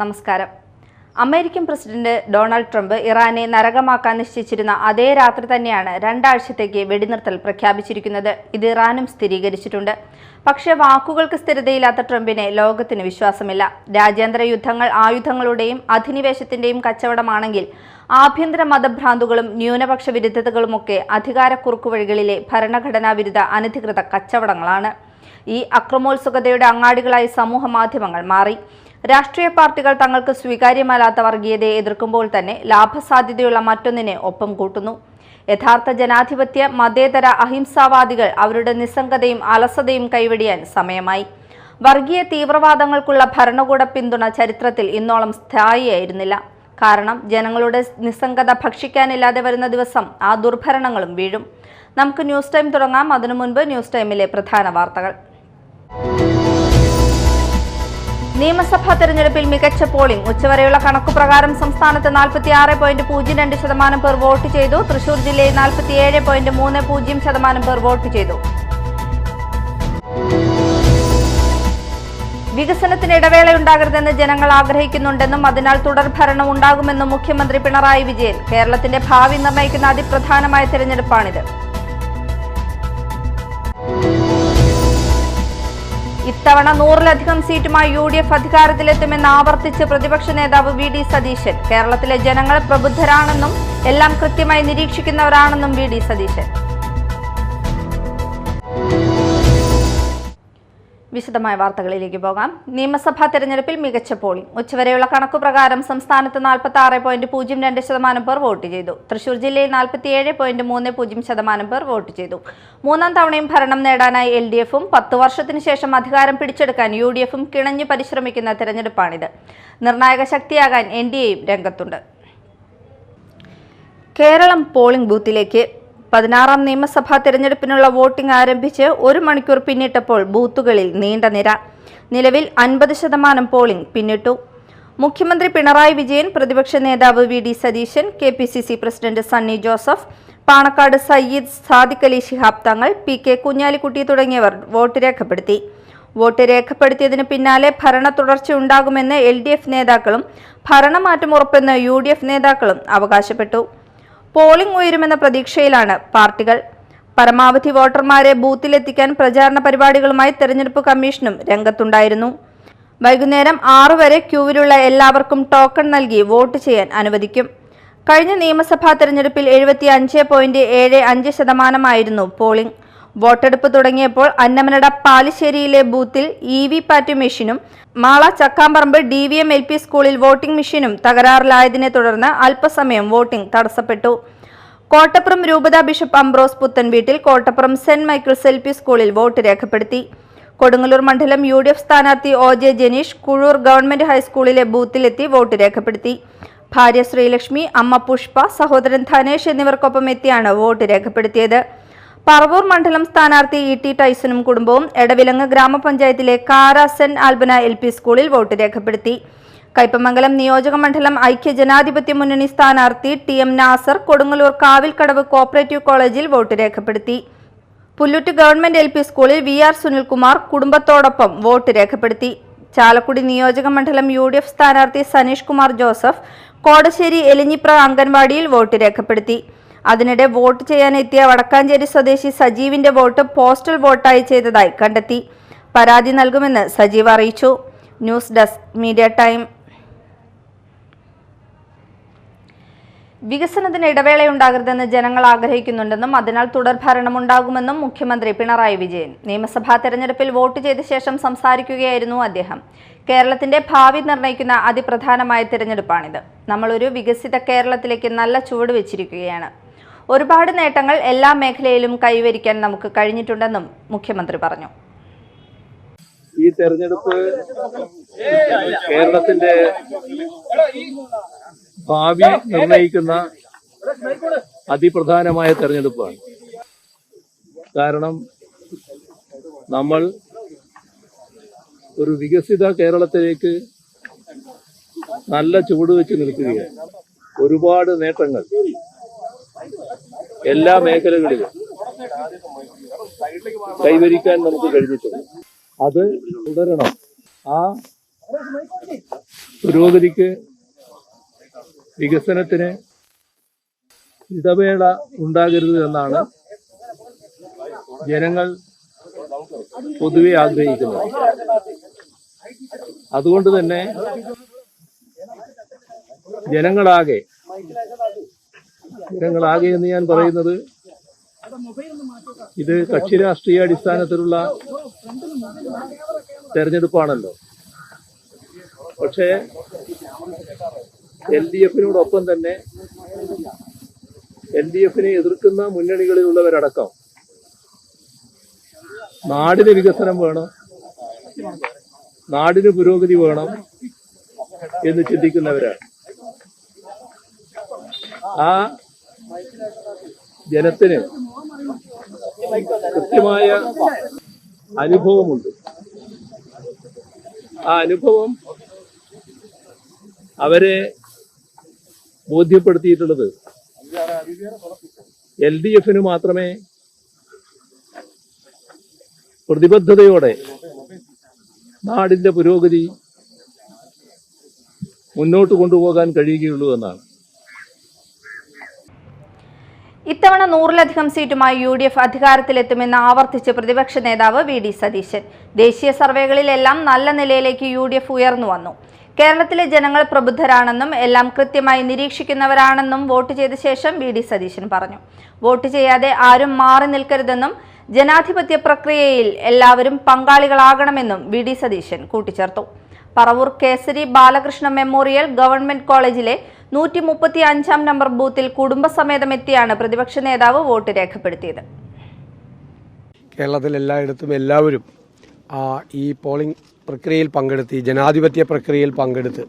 നമസ്കാരം. American president Donald Trump ഇറാനെ നരകമാക്കാൻ നിശ്ചയിച്ചിരുന്ന അതേ രാത്രി തന്നെയാണ് 2 ആഴ്ചത്തേക്ക് വെടിനിർത്തൽ പ്രഖ്യാപിച്ചിരിക്കുന്നത്. ഇത് ഇറാനും സ്ഥിരീകരിച്ചിട്ടുണ്ട്. പക്ഷേ വാക്കുകൾക്ക് സ്ഥിരതയില്ലാത്ത ട്രംപിനെ ലോകത്തിന് വിശ്വാസമില്ല. രാജ്യാന്തര യുദ്ധങ്ങൾ ആയുധങ്ങളുടെയും അധിനിവേശത്തിന്റെയും കച്ചവടമാണെങ്കിൽ ആഭ്യന്തര മതഭ്രാന്തുകളും ന്യൂനപക്ഷ വിരുദ്ധതകളുമൊക്കെ അധികാര കുറുക്കുവഴികളിലെ ഭരണഘടനാ വിരുദ്ധ അനധികൃത കച്ചവടങ്ങളാണ്. ഈ അക്രമോത്സുകതയുടെ അങ്ങാടികളായി സമൂഹ മാധ്യമങ്ങൾ മാറി. രാഷ്ട്രീയ പാർട്ടികൾ തങ്ങൾക്ക് സ്വീകാര്യമല്ലാത്ത വർഗീയതയെ എതിർക്കുമ്പോൾ തന്നെ ലാഭസാധ്യതയുള്ള മറ്റൊന്നിനെ ഒപ്പം കൂട്ടുന്നു. യഥാർത്ഥ ജനാധിപത്യ മതേതര അഹിംസാവാദികൾ അവരുടെ നിസ്സംഗതയും അലസതയും കൈവെടിയാൻ സമയമായി. വർഗീയ തീവ്രവാദങ്ങൾക്കുള്ള ഭരണകൂട പിന്തുണ ചരിത്രത്തിൽ ഇന്നോളം സ്ഥായിയായിരുന്നില്ല. കാരണം ജനങ്ങളുടെ നിസ്സംഗത ഭക്ഷിക്കാനില്ലാതെ വരുന്ന ദിവസം ആ ദുർഭരണങ്ങളും വീഴും. നമുക്ക് ന്യൂസ് ടൈം തുടങ്ങാം. അതിനു മുൻപ് ന്യൂസ് ടൈമിലെ പ്രധാന വാർത്തകൾ. നിയമസഭാ തെരഞ്ഞെടുപ്പിൽ മികച്ച പോളിംഗ്. ഉച്ചവരെയുള്ള കണക്കുപ്രകാരം സംസ്ഥാനത്ത് 46.02% പേർ വോട്ട് ചെയ്തു. തൃശൂർ ജില്ലയിൽ 47.30% പേർ വോട്ട് ചെയ്തു. വികസനത്തിന് ഇടവേളയുണ്ടാകരുതെന്ന് ജനങ്ങൾ ആഗ്രഹിക്കുന്നുണ്ടെന്നും അതിനാൽ തുടർഭരണം ഉണ്ടാകുമെന്നും മുഖ്യമന്ത്രി പിണറായി വിജയൻ. കേരളത്തിന്റെ ഭാവി നിർണ്ണയിക്കുന്ന അതിപ്രധാനമായ തെരഞ്ഞെടുപ്പാണിത്. ഇത്തവണ 100-ലധികം സീറ്റുമായി UDF അധികാരത്തിലെത്തുമെന്ന് ആവർത്തിച്ച് പ്രതിപക്ഷ നേതാവ് VD സതീശൻ. കേരളത്തിലെ ജനങ്ങൾ പ്രബുദ്ധരാണെന്നും എല്ലാം കൃത്യമായി നിരീക്ഷിക്കുന്നവരാണെന്നും VD സതീശൻ. വിശദമായ വാർത്തകളിലേക്ക് പോകാം. നിയമസഭാ തെരഞ്ഞെടുപ്പിൽ മികച്ച പോളിംഗ്. ഉച്ചവരെയുള്ള കണക്കുപ്രകാരം സംസ്ഥാനത്ത് 46.02% പേർ വോട്ട് ചെയ്തു. തൃശൂർ ജില്ലയിൽ 47.30% പേർ വോട്ട് ചെയ്തു. 3ാം തവണയും ഭരണം നേടാനായി LDFും 10 വർഷത്തിനു ശേഷം അധികാരം പിടിച്ചെടുക്കാൻ UDFും കിണഞ്ഞു പരിശ്രമിക്കുന്ന തെരഞ്ഞെടുപ്പാണിത്. നിർണായക ശക്തിയാകാൻ NDAയും രംഗത്തുണ്ട്. കേരളം പോളിംഗ് ബൂത്തിലേക്ക്. 16ാം നിയമസഭാ തെരഞ്ഞെടുപ്പിനുള്ള വോട്ടിംഗ് ആരംഭിച്ച് 1 മണിക്കൂർ പിന്നിട്ടപ്പോൾ ബൂത്തുകളിൽ നീണ്ട നിര. നിലവിൽ 50% പോളിംഗ് പിന്നിട്ടു. മുഖ്യമന്ത്രി പിണറായി വിജയൻ, പ്രതിപക്ഷ നേതാവ് VD Satheesan, KPCC president Sunny Joseph, Panakkad Sayyid Sadiq Ali Shihab Thangal, PK Kunhalikutty തുടങ്ങിയവർ വോട്ട് രേഖപ്പെടുത്തി. വോട്ട് രേഖപ്പെടുത്തിയതിന് പിന്നാലെ ഭരണ തുടർച്ചയുണ്ടാകുമെന്ന് LDF നേതാക്കളും ഭരണമാറ്റം ഉറപ്പെന്ന് UDF നേതാക്കളും അവകാശപ്പെട്ടു. പോളിംഗ് ഉയരുമെന്ന പ്രതീക്ഷയിലാണ് പാർട്ടികൾ. പരമാവധി വോട്ടർമാരെ ബൂത്തിലെത്തിക്കാൻ പ്രചാരണ പരിപാടികളുമായി തെരഞ്ഞെടുപ്പ് കമ്മീഷനും രംഗത്തുണ്ടായിരുന്നു. വൈകുന്നേരം 6 വരെ ക്യൂവിലുള്ള എല്ലാവർക്കും ടോക്കൺ നൽകി വോട്ട് ചെയ്യാൻ അനുവദിക്കും. കഴിഞ്ഞ നിയമസഭാ തെരഞ്ഞെടുപ്പിൽ 75.75% പോളിംഗ്. വോട്ടെടുപ്പ് തുടങ്ങിയപ്പോൾ അന്നമനട പാലിശ്ശേരിയിലെ ബൂത്തിൽ EVPAT മെഷീനും മാള ചക്കാമ്പറമ്പ് DVM LP സ്കൂളിൽ വോട്ടിംഗ് മെഷീനും തകരാറിലായതിനെ തുടർന്ന് അല്പസമയം വോട്ടിംഗ് തടസ്സപ്പെട്ടു. കോട്ടപ്പുറം രൂപത ബിഷപ്പ് അംബ്രോസ് പുത്തൻവീട്ടിൽ കോട്ടപ്പുറം സെന്റ് മൈക്കിൾസ് LP സ്കൂളിൽ വോട്ട് രേഖപ്പെടുത്തി. കൊടുങ്ങല്ലൂർ മണ്ഡലം UDF സ്ഥാനാർത്ഥി OJ ജനീഷ് കുഴൂർ ഗവൺമെന്റ് ഹൈസ്കൂളിലെ ബൂത്തിലെത്തി വോട്ട് രേഖപ്പെടുത്തി. ഭാര്യ ശ്രീലക്ഷ്മി, അമ്മ പുഷ്പ, സഹോദരൻ ധനേഷ് എന്നിവർക്കൊപ്പം എത്തിയാണ് വോട്ട് രേഖപ്പെടുത്തിയത്. പറവൂർ മണ്ഡലം സ്ഥാനാർത്ഥി ET ടൈസനും കുടുംബവും എടവിലങ്ങ് ഗ്രാമപഞ്ചായത്തിലെ കാര സെന്റ് ആൽബന LP സ്കൂളിൽ വോട്ട് രേഖപ്പെടുത്തി. കയ്പമംഗലം നിയോജക മണ്ഡലം ഐക്യ ജനാധിപത്യ മുന്നണി സ്ഥാനാർത്ഥി TM നാസർ കൊടുങ്ങല്ലൂർ കാവിൽക്കടവ് കോപ്പറേറ്റീവ് കോളേജിൽ വോട്ട് രേഖപ്പെടുത്തി. പുല്ലൂറ്റ് ഗവൺമെന്റ് LP സ്കൂളിൽ VR സുനിൽകുമാർ കുടുംബത്തോടൊപ്പം വോട്ട് രേഖപ്പെടുത്തി. ചാലക്കുടി നിയോജക മണ്ഡലം UDF സ്ഥാനാർത്ഥി സനീഷ് കുമാർ ജോസഫ് കോടശ്ശേരി എലിഞ്ഞിപ്ര അംഗൻവാടിയിൽ വോട്ട് രേഖപ്പെടുത്തി. അതിനിടെ വോട്ട് ചെയ്യാനെത്തിയ വടക്കാഞ്ചേരി സ്വദേശി സജീവിന്റെ വോട്ട് പോസ്റ്റൽ വോട്ടായി ചെയ്തതായി കണ്ടെത്തി. പരാതി നൽകുമെന്ന് സജീവ് അറിയിച്ചു. News desk media time. വികസനത്തിന് ഇടവേളയുണ്ടാകരുതെന്ന് ജനങ്ങൾ ആഗ്രഹിക്കുന്നുണ്ടെന്നും അതിനാൽ തുടർഭരണമുണ്ടാകുമെന്നും മുഖ്യമന്ത്രി പിണറായി വിജയൻ. നിയമസഭാ തെരഞ്ഞെടുപ്പിൽ വോട്ട് ചെയ്ത ശേഷം സംസാരിക്കുകയായിരുന്നു അദ്ദേഹം. കേരളത്തിന്റെ ഭാവി നിർണ്ണയിക്കുന്ന അതിപ്രധാനമായ തെരഞ്ഞെടുപ്പാണിത്. നമ്മളൊരു വികസിത കേരളത്തിലേക്ക് നല്ല ചുവട് വെച്ചിരിക്കുകയാണ്. ഒരുപാട് നേട്ടങ്ങൾ എല്ലാ മേഖലയിലും കൈവരിക്കാൻ നമുക്ക് കഴിഞ്ഞിട്ടുണ്ടെന്നും മുഖ്യമന്ത്രി പറഞ്ഞു. ഈ തെരഞ്ഞെടുപ്പ് കേരളത്തിന്റെ ഭാവി നിർണയിക്കുന്ന അതിപ്രധാനമായ തെരഞ്ഞെടുപ്പാണ്. കാരണം നമ്മൾ ഒരു വികസിത കേരളത്തിലേക്ക് നല്ല ചുവട് വെച്ച് നിൽക്കുകയാണ്. ഒരുപാട് നേട്ടങ്ങൾ എല്ലാ മേഖലകളിലും കൈവരിക്കാൻ നമുക്ക് കഴിഞ്ഞിട്ടുണ്ട്. അത് തുടരണം. ആ പുരോഗതിക്ക്, വികസനത്തിന് ഇടവേള ഉണ്ടാകരുത് എന്നാണ് ജനങ്ങൾ പൊതുവെ ആഗ്രഹിക്കുന്നത്. അതുകൊണ്ട് തന്നെ ജനങ്ങളാകെ എന്ന് ഞാൻ പറയുന്നത് ഇത് കക്ഷി രാഷ്ട്രീയ അടിസ്ഥാനത്തിലുള്ള തെരഞ്ഞെടുപ്പാണല്ലോ. പക്ഷേ LDF-നോടൊപ്പം തന്നെ LDF-നെ എതിർക്കുന്ന മുന്നണികളിലുള്ളവരടക്കം നാടിന് വികസനം വേണം, നാടിന് പുരോഗതി വേണം എന്ന് ചിന്തിക്കുന്നവരാണ്. ആ ജനത്തിന് കൃത്യമായ അനുഭവമുണ്ട്. ആ അനുഭവം അവരെ ബോധ്യപ്പെടുത്തിയിട്ടുള്ളത് LDF-ന് മാത്രമേ പ്രതിബദ്ധതയോടെ നാടിന്റെ പുരോഗതി മുന്നോട്ട് കൊണ്ടുപോകാൻ കഴിയുകയുള്ളൂ എന്നാണ്. ഇത്തവണ 100-ലധികം സീറ്റുമായി UDF അധികാരത്തിലെത്തുമെന്ന് ആവർത്തിച്ച് പ്രതിപക്ഷ നേതാവ് VD സതീശൻ. ദേശീയ സർവേകളിലെല്ലാം നല്ല നിലയിലേക്ക് UDF ഉയർന്നു വന്നു. കേരളത്തിലെ ജനങ്ങൾ പ്രബുദ്ധരാണെന്നും എല്ലാം കൃത്യമായി നിരീക്ഷിക്കുന്നവരാണെന്നും വോട്ട് ചെയ്ത ശേഷം VD സതീശൻ പറഞ്ഞു. വോട്ട് ചെയ്യാതെ ആരും മാറി നിൽക്കരുതെന്നും ജനാധിപത്യ പ്രക്രിയയിൽ എല്ലാവരും പങ്കാളികളാകണമെന്നും VD സതീശൻ കൂട്ടിച്ചേർത്തു. പറവൂർ കേസരി ബാലകൃഷ്ണ മെമ്മോറിയൽ ഗവൺമെന്റ് കോളേജിലെ 135-ാം നമ്പർ ബൂത്തിൽ കുടുംബസമേതമെത്തിയാണ് പ്രതിപക്ഷ നേതാവ് വോട്ട് രേഖപ്പെടുത്തിയത്. കേരളത്തിൽ എല്ലായിടത്തും എല്ലാവരും ഈ പോളിംഗ് പ്രക്രിയയിൽ പങ്കെടുത്ത്, ഈ ജനാധിപത്യ പ്രക്രിയയിൽ പങ്കെടുത്ത്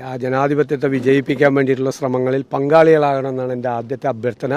ആ ജനാധിപത്യത്തെ വിജയിപ്പിക്കാൻ വേണ്ടിയിട്ടുള്ള ശ്രമങ്ങളിൽ പങ്കാളികളാകണമെന്നാണ് എൻ്റെ ആദ്യത്തെ അഭ്യർത്ഥന.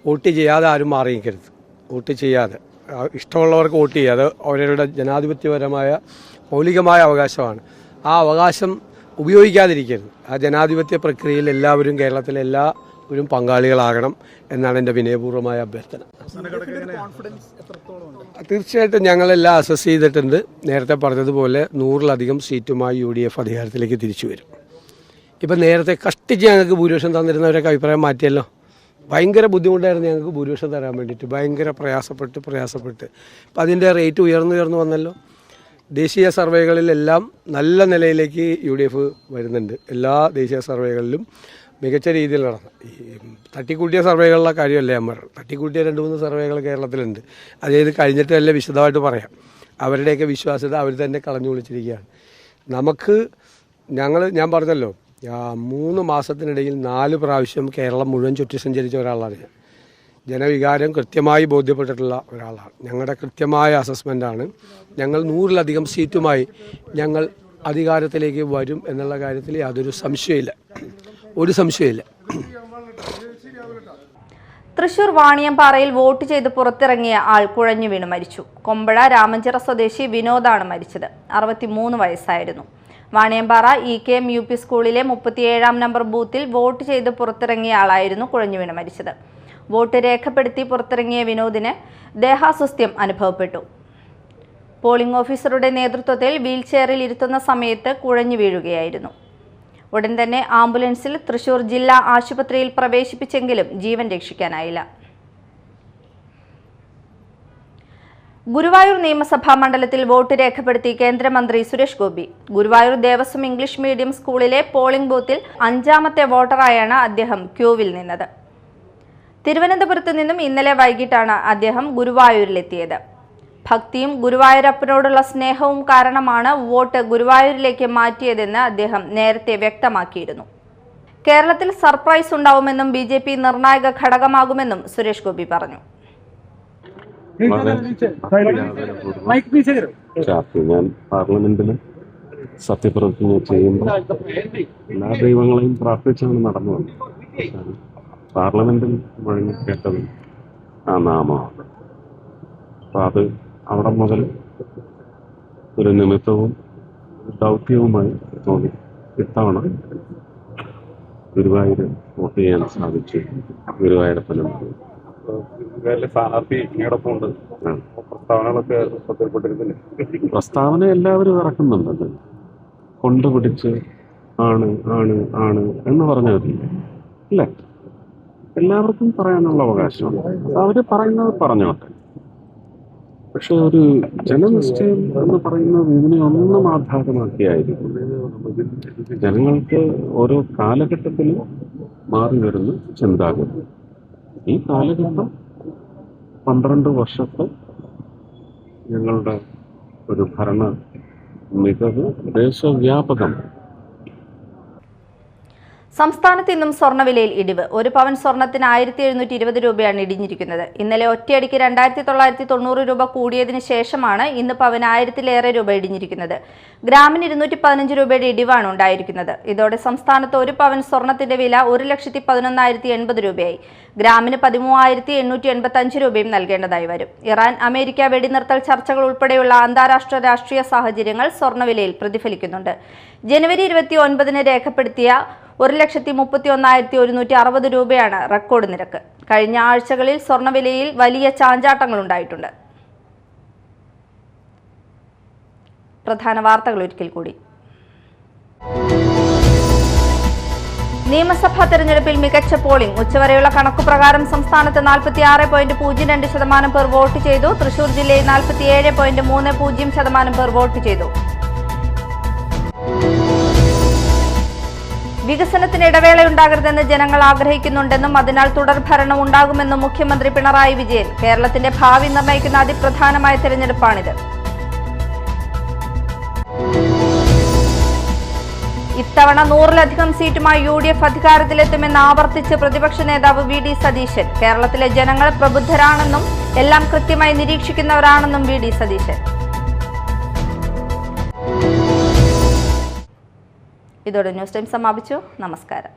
വോട്ട് ചെയ്യാതെ ആരും മാറിയിരിക്കരുത്. വോട്ട് ചെയ്യാതെ ഇഷ്ടമുള്ളവർക്ക് വോട്ട് ചെയ്യുക, അത് അവരുടെ ജനാധിപത്യപരമായ മൗലികമായ അവകാശമാണ്. ആ അവകാശം ഉപയോഗിക്കാതിരിക്കരുത്. ആ ജനാധിപത്യ പ്രക്രിയയിൽ എല്ലാവരും, കേരളത്തിലെ എല്ലാവരും പങ്കാളികളാകണം എന്നാണ് എൻ്റെ വിനയപൂർവ്വമായ അഭ്യർത്ഥന. തീർച്ചയായിട്ടും ഞങ്ങളെല്ലാം അസസ് ചെയ്തിട്ടുണ്ട്. നേരത്തെ പറഞ്ഞതുപോലെ 100-ലധികം സീറ്റുമായി UDF അധികാരത്തിലേക്ക് തിരിച്ചു വരും. ഇപ്പം നേരത്തെ കഷ്ടിച്ച് ഞങ്ങൾക്ക് ഭൂരിപക്ഷം തന്നിരുന്നവരൊക്കെ അഭിപ്രായം മാറ്റിയല്ലോ. ഭയങ്കര ബുദ്ധിമുട്ടായിരുന്നു ഞങ്ങൾക്ക് ഭൂരിപക്ഷം തരാൻ വേണ്ടിയിട്ട്, ഭയങ്കര പ്രയാസപ്പെട്ട് അപ്പം അതിൻ്റെ റേറ്റ് ഉയർന്നു വന്നല്ലോ. ദേശീയ സർവേകളിലെല്ലാം നല്ല നിലയിലേക്ക് UDF വരുന്നുണ്ട്. എല്ലാ ദേശീയ സർവേകളിലും മികച്ച രീതിയിൽ നടന്നു. ഈ തട്ടിക്കൂട്ടിയ സർവേകളുടെ കാര്യമല്ല ഞാൻ പറഞ്ഞു. തട്ടിക്കൂട്ടിയ 2-3 സർവേകൾ കേരളത്തിലുണ്ട്. അതായത് കഴിഞ്ഞിട്ട് നല്ല വിശദമായിട്ട് പറയാം. അവരുടെയൊക്കെ വിശ്വാസ്യത അവർ തന്നെ കളഞ്ഞു വിളിച്ചിരിക്കുകയാണ്. ഞാൻ പറഞ്ഞല്ലോ, 3 മാസത്തിനിടയിൽ 4 പ്രാവശ്യം കേരളം മുഴുവൻ ചുറ്റി സഞ്ചരിച്ച ഒരാളാണ് ഞാൻ. ജനവികാരം കൃത്യമായി ബോധ്യപ്പെട്ടിട്ടുള്ള ഒരാളാണ്. ഞങ്ങളുടെ കൃത്യമായ അസസ്മെൻ്റാണ്. ഞങ്ങൾ 100-ലധികം സീറ്റുമായി ഞങ്ങൾ അധികാരത്തിലേക്ക് വരും എന്നുള്ള കാര്യത്തിൽ യാതൊരു സംശയമില്ല, ഒരു സംശയമില്ല. തൃശൂർ വാണിയമ്പാറയിൽ വോട്ട് ചെയ്ത് പുറത്തിറങ്ങിയ ആൾ കുഴഞ്ഞു വീണ് മരിച്ചു. കൊമ്പഴ രാമഞ്ചിറ സ്വദേശി വിനോദാണ് മരിച്ചത്. 63 വയസ്സായിരുന്നു. വാണിയമ്പാറ EKM UP സ്കൂളിലെ 37-ാം നമ്പർ ബൂത്തിൽ വോട്ട് ചെയ്ത് പുറത്തിറങ്ങിയ ആളായിരുന്നു കുഴഞ്ഞു വീണ് മരിച്ചത്. വോട്ട് രേഖപ്പെടുത്തി പുറത്തിറങ്ങിയ വിനോദിന് ദേഹാസ്വസ്ഥ്യം അനുഭവപ്പെട്ടു. പോളിംഗ് ഓഫീസറുടെ നേതൃത്വത്തിൽ വീൽചെയറിൽ ഇരുത്തുന്ന സമയത്ത് കുഴഞ്ഞു വീഴുകയായിരുന്നു. ഉടൻ തന്നെ ആംബുലൻസിൽ തൃശൂർ ജില്ലാ ആശുപത്രിയിൽ പ്രവേശിപ്പിച്ചെങ്കിലും ജീവൻ രക്ഷിക്കാനായില്ല. ഗുരുവായൂർ നിയമസഭാ മണ്ഡലത്തിൽ വോട്ട് രേഖപ്പെടുത്തി കേന്ദ്രമന്ത്രി സുരേഷ് ഗോപി. ഗുരുവായൂർ ദേവസ്വം ഇംഗ്ലീഷ് മീഡിയം സ്കൂളിലെ പോളിംഗ് ബൂത്തിൽ 5-ാമത്തെ വോട്ടറായാണ് അദ്ദേഹം ക്യൂവിൽ നിന്നത്. തിരുവനന്തപുരത്ത് നിന്നും ഇന്നലെ വൈകിട്ടാണ് അദ്ദേഹം ഗുരുവായൂരിലെത്തിയത്. ഭക്തിയും ഗുരുവായൂരപ്പനോടുള്ള സ്നേഹവും കാരണമാണ് വോട്ട് ഗുരുവായൂരിലേക്ക് മാറ്റിയതെന്ന് അദ്ദേഹം നേരത്തെ വ്യക്തമാക്കിയിരുന്നു. കേരളത്തിൽ സർപ്രൈസ് ഉണ്ടാവുമെന്നും BJP നിർണായക ഘടകമാകുമെന്നും സുരേഷ് ഗോപി പറഞ്ഞു. ഞാൻ പാർലമെന്റിൽ സത്യപ്രതിജ്ഞ ചെയ്യുമ്പോൾ എല്ലാ ദൈവങ്ങളെയും പ്രാർത്ഥിച്ചാണ് നടന്നു വന്നത്. പാർലമെന്റിൽ മുഴങ്ങി കേട്ടത് ആ നാമമാണ്. അപ്പം അത് അവിടെ മുതൽ ഒരു നിമിത്തവും ദൗത്യവുമായി തോന്നി. ഇത്തവണ ഗുരുവായൂർ വോട്ട് ചെയ്യാൻ സാധിച്ചു. ഗുരുവായൂരപ്പനും സ്ഥാനാർത്ഥി ഇങ്ങോടൊപ്പം ഉണ്ട്. പ്രസ്താവനകളൊക്കെ ശ്രദ്ധയിൽപ്പെട്ടിരുന്നില്ലേ? പ്രസ്താവന എല്ലാവരും ഇറക്കുന്നുണ്ടല്ലോ. കൊണ്ടുപിടിച്ച് ആണ് ആണ് ആണ് എന്ന് പറഞ്ഞവരില്ല അല്ലേ? എല്ലാവർക്കും പറയാനുള്ള അവകാശമുണ്ട്. അവർ പറയുന്നത് പറഞ്ഞോട്ടെ. പക്ഷെ ഒരു ജനനിശ്ചയം എന്ന് പറയുന്നത് ഇതിനെ ഒന്നും ആധാരമാക്കിയായിരിക്കും. ജനങ്ങൾക്ക് ഓരോ കാലഘട്ടത്തിലും മാറി വരുന്ന ചിന്താഗതി. ഈ കാലഘട്ടം 12 വർഷത്തെ ഞങ്ങളുടെ ഒരു ഭരണ മികവ് ദേശവ്യാപകം. സംസ്ഥാനത്ത് ഇന്നും സ്വർണ്ണവിലയിൽ ഇടിവ്. 1 പവൻ സ്വർണത്തിന് 1720 രൂപയാണ് ഇടിഞ്ഞിരിക്കുന്നത്. ഇന്നലെ ഒറ്റയടിക്ക് 2990 രൂപ കൂടിയതിനു ശേഷമാണ് ഇന്ന് പവന് 1000-ലേറെ രൂപ ഇടിഞ്ഞിരിക്കുന്നത്. ഗ്രാമിന് 215 രൂപയുടെ ഇടിവാണ് ഉണ്ടായിരിക്കുന്നത്. ഇതോടെ സംസ്ഥാനത്ത് 1 പവൻ സ്വർണത്തിന്റെ വില 1,11,080 രൂപയായി. ഗ്രാമിന് 13,885 രൂപയും നൽകേണ്ടതായി വരും. ഇറാൻ അമേരിക്ക വെടിനിർത്തൽ ചർച്ചകൾ ഉൾപ്പെടെയുള്ള അന്താരാഷ്ട്ര രാഷ്ട്രീയ സാഹചര്യങ്ങൾ സ്വർണ്ണവിലയിൽ പ്രതിഫലിക്കുന്നുണ്ട്. ജനുവരി 29-ന് രേഖപ്പെടുത്തിയ 1,31,160 രൂപയാണ് റെക്കോർഡ് നിരക്ക്. കഴിഞ്ഞ ആഴ്ചകളിൽ സ്വർണ്ണവിലയിൽ വലിയ ചാഞ്ചാട്ടങ്ങൾ ഉണ്ടായിട്ടുണ്ട്. പ്രധാന വാർത്തകൾ ഒരിക്കൽ കൂടി. നിയമസഭാ തെരഞ്ഞെടുപ്പിൽ മികച്ച പോളിംഗ്. ഉച്ചവരെയുള്ള കണക്കുപ്രകാരം സംസ്ഥാനത്ത് 46.02% പേർ വോട്ട് ചെയ്തു. തൃശൂർ ജില്ലയിൽ 47.30% പേർ വോട്ട് ചെയ്തു. വികസനത്തിന് ഇടവേളയുണ്ടാകരുതെന്ന് ജനങ്ങൾ ആഗ്രഹിക്കുന്നുണ്ടെന്നും അതിനാൽ തുടർഭരണം ഉണ്ടാകുമെന്നും മുഖ്യമന്ത്രി പിണറായി വിജയൻ. കേരളത്തിന്റെ ഭാവി നിർണ്ണയിക്കുന്ന അതിപ്രധാനമായ തെരഞ്ഞെടുപ്പാണിത്. ഇത്തവണ 100-ലധികം സീറ്റുമായി UDF അധികാരത്തിലെത്തുമെന്ന് ആവർത്തിച്ച് പ്രതിപക്ഷ നേതാവ് VD സതീശൻ. കേരളത്തിലെ ജനങ്ങൾ പ്രബുദ്ധരാണെന്നും എല്ലാം കൃത്യമായി നിരീക്ഷിക്കുന്നവരാണെന്നും VD സതീശൻ. ഇതോടെ ന്യൂസ് ടൈം സമാപിച്ചു. നമസ്കാരം.